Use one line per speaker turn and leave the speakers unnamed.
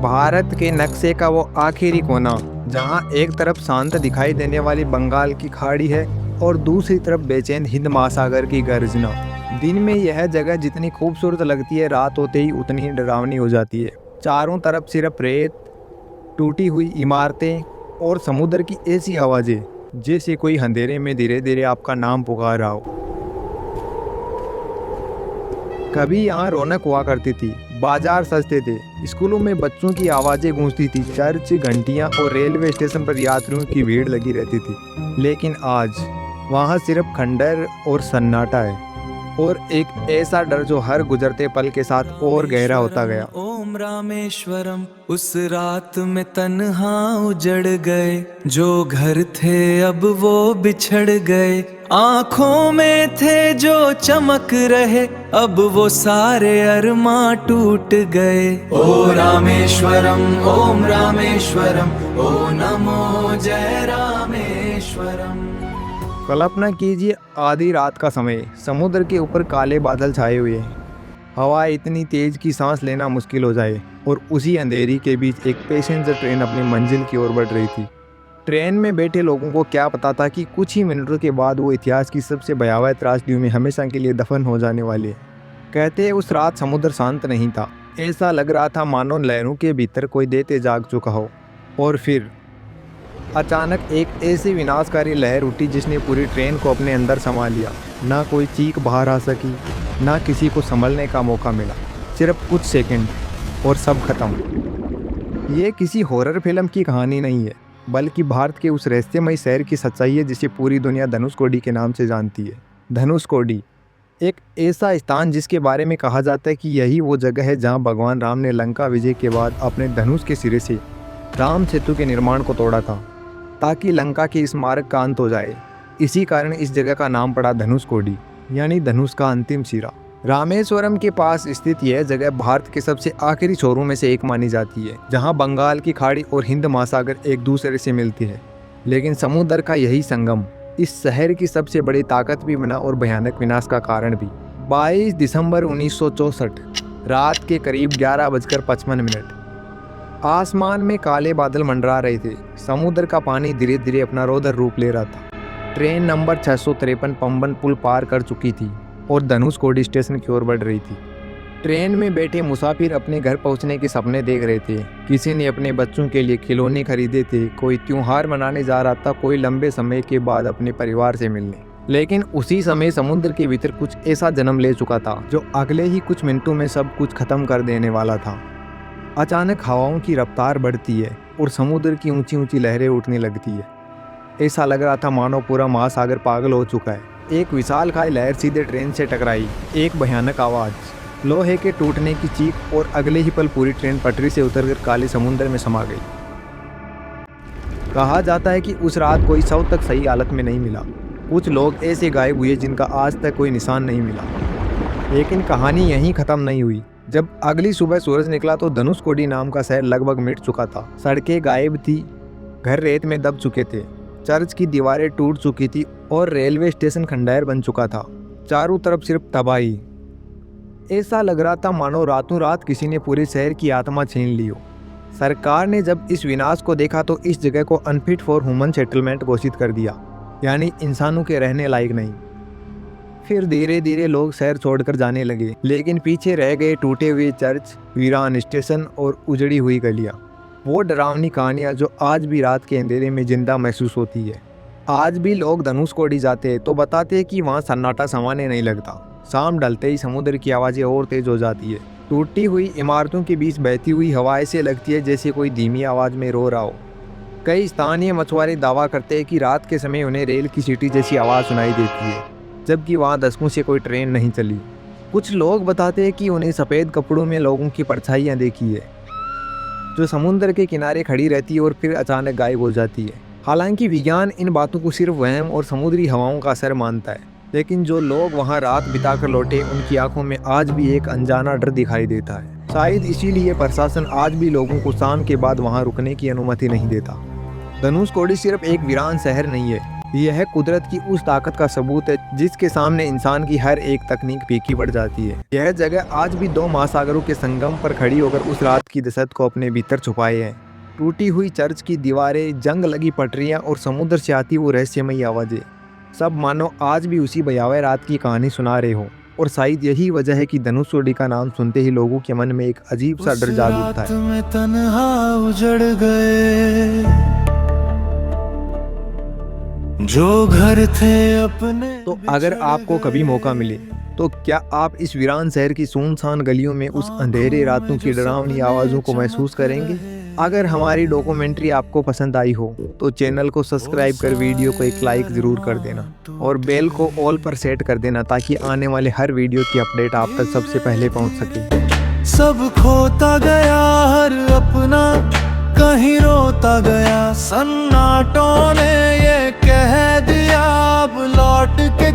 भारत के नक्शे का वो आखिरी कोना जहाँ एक तरफ शांत दिखाई देने वाली बंगाल की खाड़ी है और दूसरी तरफ बेचैन हिंद महासागर की गर्जना। दिन में यह जगह जितनी खूबसूरत लगती है, रात होते ही उतनी ही डरावनी हो जाती है। चारों तरफ सिर्फ रेत, टूटी हुई इमारतें और समुद्र की ऐसी आवाज़ें जैसे कोई अंधेरे में धीरे धीरे आपका नाम पुकार रहा हो। कभी यहाँ रौनक हुआ करती थी, बाजार सजते थे, स्कूलों में बच्चों की आवाज़ें गूंजती थी, चर्च घंटियाँ और रेलवे स्टेशन पर यात्रियों की भीड़ लगी रहती थी। लेकिन आज वहाँ सिर्फ खंडर और सन्नाटा है और एक ऐसा डर जो हर गुजरते पल के साथ और गहरा होता गया।
ओम रामेश्वरम। उस रात में तन्हा उजड़ गए, जो घर थे अब वो बिछड़ गए। आंखों में थे जो चमक रहे, अब वो सारे अरमां टूट गए। ओ रामेश्वरम, ओम रामेश्वरम, ओ नमो जय रामेश्वरम।
कल्पना कीजिए, आधी रात का समय, समुद्र के ऊपर काले बादल छाए हुए हैं, हवा इतनी तेज कि सांस लेना मुश्किल हो जाए और उसी अंधेरी के बीच एक पैसेंजर ट्रेन अपनी मंजिल की ओर बढ़ रही थी। ट्रेन में बैठे लोगों को क्या पता था कि कुछ ही मिनटों के बाद वो इतिहास की सबसे भयावह त्रासदियों में हमेशा के लिए दफन हो जाने वाली है। कहते हैं उस रात समुद्र शांत नहीं था, ऐसा लग रहा था मानो लहरों के भीतर कोई दैत्य जाग चुका हो। और फिर अचानक एक ऐसी विनाशकारी लहर उठी जिसने पूरी ट्रेन को अपने अंदर समा लिया। ना कोई चीख बाहर आ सकी, ना किसी को संभलने का मौका मिला। सिर्फ कुछ सेकंड और सब खत्म। ये किसी हॉरर फिल्म की कहानी नहीं है, बल्कि भारत के उस रहस्यमय शहर की सच्चाई है जिसे पूरी दुनिया धनुषकोडी के नाम से जानती है। धनुषकोडी, एक ऐसा स्थान जिसके बारे में कहा जाता है कि यही वो जगह है जहां भगवान राम ने लंका विजय के बाद अपने धनुष के सिरे से राम सेतु के निर्माण को तोड़ा था, ताकि लंका के स्मारक का अंत हो जाए। इसी कारण इस जगह का नाम पड़ा धनुषकोडी, यानी धनुष का अंतिम सिरा। रामेश्वरम के पास स्थित यह जगह भारत के सबसे आखिरी छोरों में से एक मानी जाती है, जहां बंगाल की खाड़ी और हिंद महासागर एक दूसरे से मिलती है। लेकिन समुद्र का यही संगम इस शहर की सबसे बड़ी ताकत भी बना और भयानक विनाश का कारण भी। 22 दिसंबर 1964 रात के करीब 11:55। आसमान में काले बादल मंडरा रहे थे। समुद्र का पानी धीरे धीरे अपना रौद्र रूप ले रहा था। ट्रेन नंबर 653 पंबन पुल पार कर चुकी थी और धनुषकोडी स्टेशन की ओर बढ़ रही थी। ट्रेन में बैठे मुसाफिर अपने घर पहुंचने के सपने देख रहे थे। किसी ने अपने बच्चों के लिए खिलौने खरीदे थे, कोई त्योहार मनाने जा रहा था, कोई लंबे समय के बाद अपने परिवार से मिलने। लेकिन उसी समय समुद्र के भीतर कुछ ऐसा जन्म ले चुका था जो अगले ही कुछ मिनटों में सब कुछ खत्म कर देने वाला था। अचानक हवाओं की रफ्तार बढ़ती है और समुद्र की ऊंची ऊंची लहरें उठने लगती है। ऐसा लग रहा था मानो पूरा महासागर पागल हो चुका है। एक विशालकाय लहर सीधे ट्रेन से टकराई। एक भयानक आवाज़, लोहे के टूटने की चीख और अगले ही पल पूरी ट्रेन पटरी से उतरकर काले समुद्र में समा गई। कहा जाता है कि उस रात कोई शव तक सही हालत में नहीं मिला। कुछ लोग ऐसे गायब हुए जिनका आज तक कोई निशान नहीं मिला। लेकिन कहानी यहीं ख़त्म नहीं हुई। जब अगली सुबह सूरज निकला तो धनुषकोडी नाम का शहर लगभग मिट चुका था। सड़कें गायब थी, घर रेत में दब चुके थे, चर्च की दीवारें टूट चुकी थी और रेलवे स्टेशन खंडहर बन चुका था। चारों तरफ सिर्फ तबाही। ऐसा लग रहा था मानो रातों रात किसी ने पूरे शहर की आत्मा छीन ली हो। सरकार ने जब इस विनाश को देखा तो इस जगह को अनफिट फॉर ह्यूमन सेटलमेंट घोषित कर दिया, यानी इंसानों के रहने लायक नहीं। फिर धीरे धीरे लोग शहर छोड़कर जाने लगे, लेकिन पीछे रह गए टूटे हुए चर्च, वीरान स्टेशन और उजड़ी हुई गलियां। वो डरावनी कहानियां जो आज भी रात के अंधेरे में जिंदा महसूस होती है। आज भी लोग धनुषकोडी जाते हैं तो बताते हैं कि वहाँ सन्नाटा समाने नहीं लगता। शाम ढलते ही समुद्र की आवाज़ें और तेज हो जाती है। टूटी हुई इमारतों के बीच बहती हुई हवा ऐसे लगती है जैसे कोई धीमी आवाज़ में रो रहा हो। कई स्थानीय मछुआरे दावा करते हैं कि रात के समय उन्हें रेल की सीटी जैसी आवाज़ सुनाई देती है, जबकि वहाँ दशकों से कोई ट्रेन नहीं चली। कुछ लोग बताते हैं कि उन्हें सफ़ेद कपड़ों में लोगों की परछाइयाँ देखी है जो समुद्र के किनारे खड़ी रहती है और फिर अचानक गायब हो जाती है। हालांकि विज्ञान इन बातों को सिर्फ वहम और समुद्री हवाओं का असर मानता है, लेकिन जो लोग वहाँ रात बिताकर लौटे उनकी आंखों में आज भी एक अनजाना डर दिखाई देता है। शायद इसीलिए प्रशासन आज भी लोगों को शाम के बाद वहाँ रुकने की अनुमति नहीं देता। धनुषकोडी सिर्फ एक वीरान शहर नहीं है, यह कुदरत की उस ताकत का सबूत है जिसके सामने इंसान की हर एक तकनीक फीकी पड़ जाती है। यह जगह आज भी दो महासागरों के संगम पर खड़ी होकर उस रात की दहशत को अपने भीतर छुपाए है। टूटी हुई चर्च की दीवारें, जंग लगी पटरियां और समुद्र से आती वो रहस्यमयी आवाजें, सब मानो आज भी उसी भयावह रात की कहानी सुना रहे हो। और शायद यही वजह है कि धनुषकोडी का नाम सुनते ही लोगों के मन में एक अजीब सा डर जाग उठता है।
में तन्हा उजड़ गए जो घर थे अपने।
तो अगर आपको कभी मौका मिले तो क्या आप इस वीरान शहर की सुनसान गलियों में उस अंधेरे रातों की डरावनी आवाज़ों को महसूस करेंगे? अगर हमारी डॉक्यूमेंट्री आपको पसंद आई हो तो चैनल को सब्सक्राइब कर वीडियो को एक लाइक ज़रूर कर देना और बेल को ऑल पर सेट कर देना ताकि आने वाले हर वीडियो की अपडेट आप तक सबसे पहले पहुंच सके।
सब खोता गया हर अपना, कहीं रोता गया, सन्नाटों ने ये कह दिया अब लौट के